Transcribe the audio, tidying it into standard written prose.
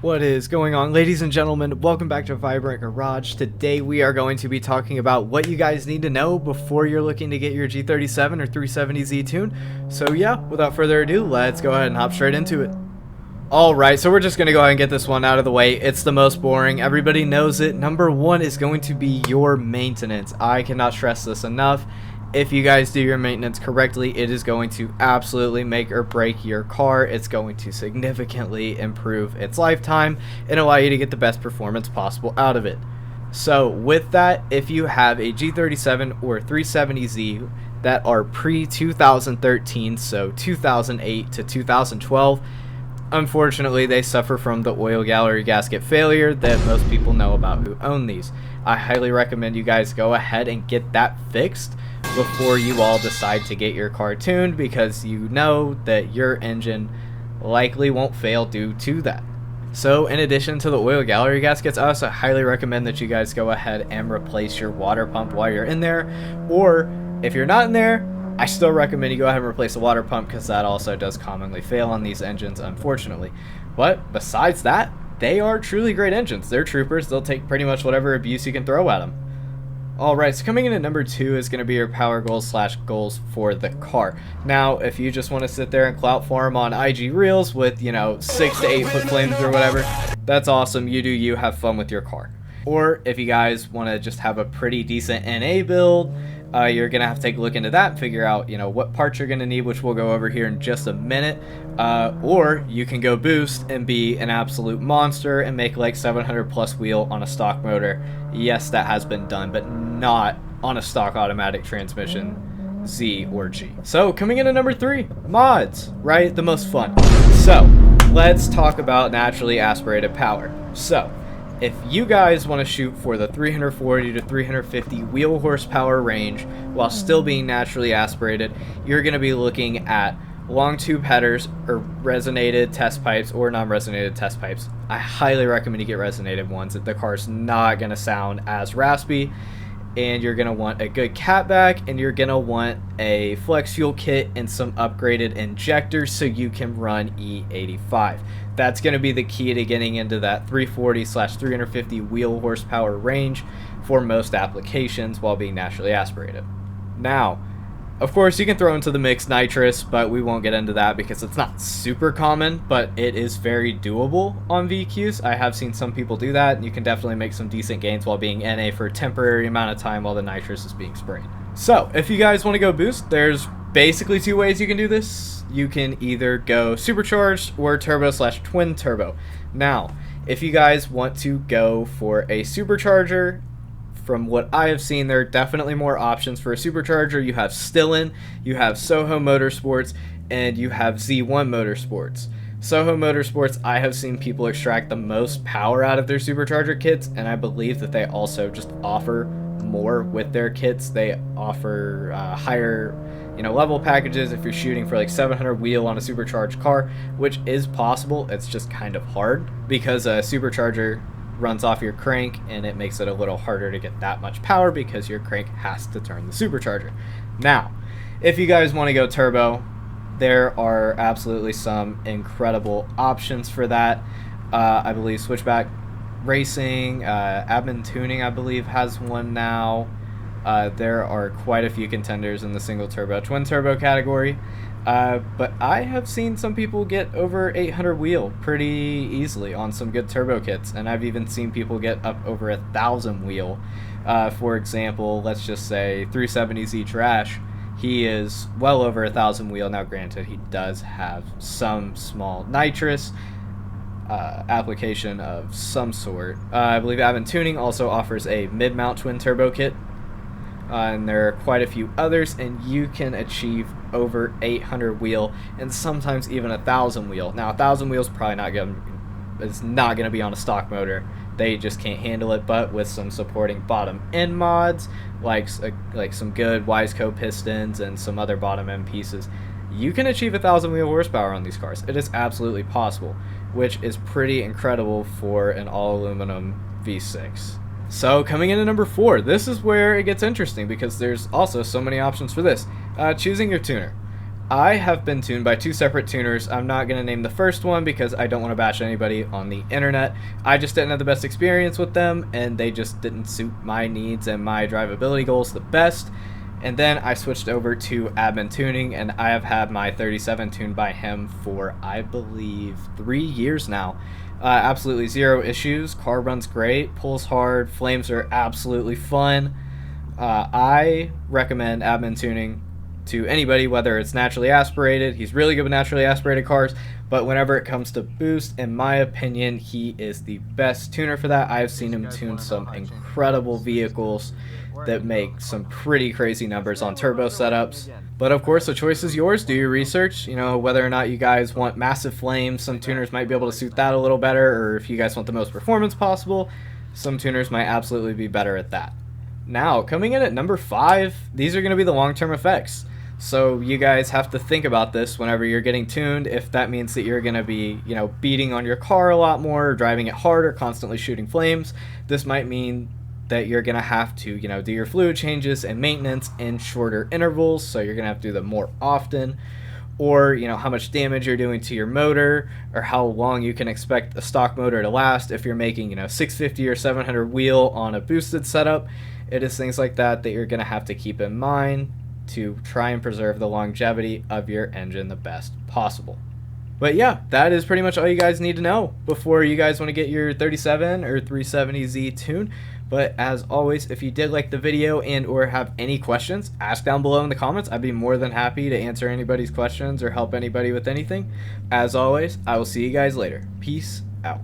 What is going on, ladies and gentlemen? Welcome back to Vibrant Garage. Today we are going to be talking about what you guys need to know before you're looking to get your G37 or 370Z tune. So yeah, without further ado, let's go ahead and hop straight into it. Alright, so we're just going to go ahead and get this one out of the way. It's the most boring. Everybody knows it. Number one is going to be your maintenance. I cannot stress this enough. If you guys do your maintenance correctly, it is going to absolutely make or break your car. It's going to significantly improve its lifetime and allow you to get the best performance possible out of it. So with that, if you have a G37 or 370Z that are pre-2013, so 2008 to 2012, unfortunately, they suffer from the oil gallery gasket failure that most people know about who own these. I highly recommend you guys go ahead and get that fixed before you all decide to get your car tuned, because you know that your engine likely won't fail due to that. So in addition to the oil gallery gaskets, I also highly recommend that you guys go ahead and replace your water pump while you're in there, or if you're not in there, I still recommend you go ahead and replace the water pump, because that also does commonly fail on these engines, unfortunately. But besides that, they are truly great engines. They're troopers. They'll take pretty much whatever abuse you can throw at them. Alright, so coming in at number 2 is going to be your power goals / goals for the car. Now, if you just want to sit there and clout farm on IG Reels with, 6 to 8 foot flames or whatever, that's awesome. You do you, have fun with your car. Or if you guys want to just have a pretty decent NA build, you're going to have to take a look into that and figure out, what parts you're going to need, which we'll go over here in just a minute. Or you can go boost and be an absolute monster and make like 700 plus wheel on a stock motor. Yes, that has been done, but not on a stock automatic transmission Z or G. So coming in at number 3, mods, right? The most fun. So let's talk about naturally aspirated power. So if you guys want to shoot for the 340 to 350 wheel horsepower range while still being naturally aspirated, you're going to be looking at long tube headers or resonated test pipes or non-resonated test pipes. I highly recommend you get resonated ones. The car's not going to sound as raspy, and you're going to want a good catback, and you're going to want a flex fuel kit and some upgraded injectors so you can run E85. That's going to be the key to getting into that 340 / 350 wheel horsepower range for most applications while being naturally aspirated. Now, of course, you can throw into the mix nitrous, but we won't get into that because it's not super common, but it is very doable on VQs. I have seen some people do that, and you can definitely make some decent gains while being NA for a temporary amount of time while the nitrous is being sprayed. So, if you guys want to go boost, there's basically 2 ways you can do this. You can either go supercharged or turbo / twin turbo. Now, if you guys want to go for a supercharger, from what I have seen, there are definitely more options for a supercharger. You have Stillin, you have Soho Motorsports, and you have Z1 Motorsports. Soho Motorsports, I have seen people extract the most power out of their supercharger kits, and I believe that they also just offer more with their kits. They offer higher level packages if you're shooting for like 700 wheel on a supercharged car, which is possible. It's just kind of hard because a supercharger runs off your crank, and it makes it a little harder to get that much power because your crank has to turn the supercharger. Now, if you guys want to go turbo, there are absolutely some incredible options for that. I believe Switchback Racing, Admin Tuning, I believe, has one now. There are quite a few contenders in the single turbo, twin turbo category. But I have seen some people get over 800 wheel pretty easily on some good turbo kits, and I've even seen people get up over 1,000 wheel. For example, let's just say 370Z Trash, he is well over 1,000 wheel. Now granted, he does have some small nitrous application of some sort. I believe Avon Tuning also offers a mid-mount twin turbo kit. And there are quite a few others, and you can achieve over 800 wheel and sometimes even 1,000 wheel. Now 1,000 wheel is probably not going to be on a stock motor. They just can't handle it, but with some supporting bottom end mods like some good Wiseco pistons and some other bottom end pieces, you can achieve 1,000 wheel horsepower on these cars. It is absolutely possible, which is pretty incredible for an all aluminum V6. So coming in at number 4, this is where it gets interesting because there's also so many options for this. Choosing your tuner. I have been tuned by two separate tuners. I'm not going to name the first one because I don't want to bash anybody on the internet. I just didn't have the best experience with them, and they just didn't suit my needs and my drivability goals the best. And then I switched over to Admin Tuning, and I have had my 37 tuned by him for, I believe, 3 years now. Absolutely zero issues. Car runs great, pulls hard, flames are absolutely fun. I recommend Admin Tuning to anybody, whether it's naturally aspirated. He's really good with naturally aspirated cars, but whenever it comes to boost, in my opinion, he is the best tuner for that. I've seen him tune some incredible vehicles that make some pretty crazy numbers on turbo setups. But of course, the choice is yours. Do your research, you know, whether or not you guys want massive flames. Some tuners might be able to suit that a little better, or if you guys want the most performance possible, some tuners might absolutely be better at that. Now, coming in at number 5, these are going to be the long-term effects. So you guys have to think about this whenever you're getting tuned. If that means that you're going to be, you know, beating on your car a lot more, driving it harder, constantly shooting flames, this might mean that you're going to have to, you know, do your fluid changes and maintenance in shorter intervals. So you're going to have to do them more often. Or, you know, how much damage you're doing to your motor, or how long you can expect a stock motor to last if you're making, you know, 650 or 700 wheel on a boosted setup. It is things like that that you're going to have to keep in mind to try and preserve the longevity of your engine the best possible. But yeah, that is pretty much all you guys need to know before you guys want to get your 37 or 370Z tuned. But as always, if you did like the video and or have any questions, ask down below in the comments. I'd be more than happy to answer anybody's questions or help anybody with anything. As always, I will see you guys later. Peace out.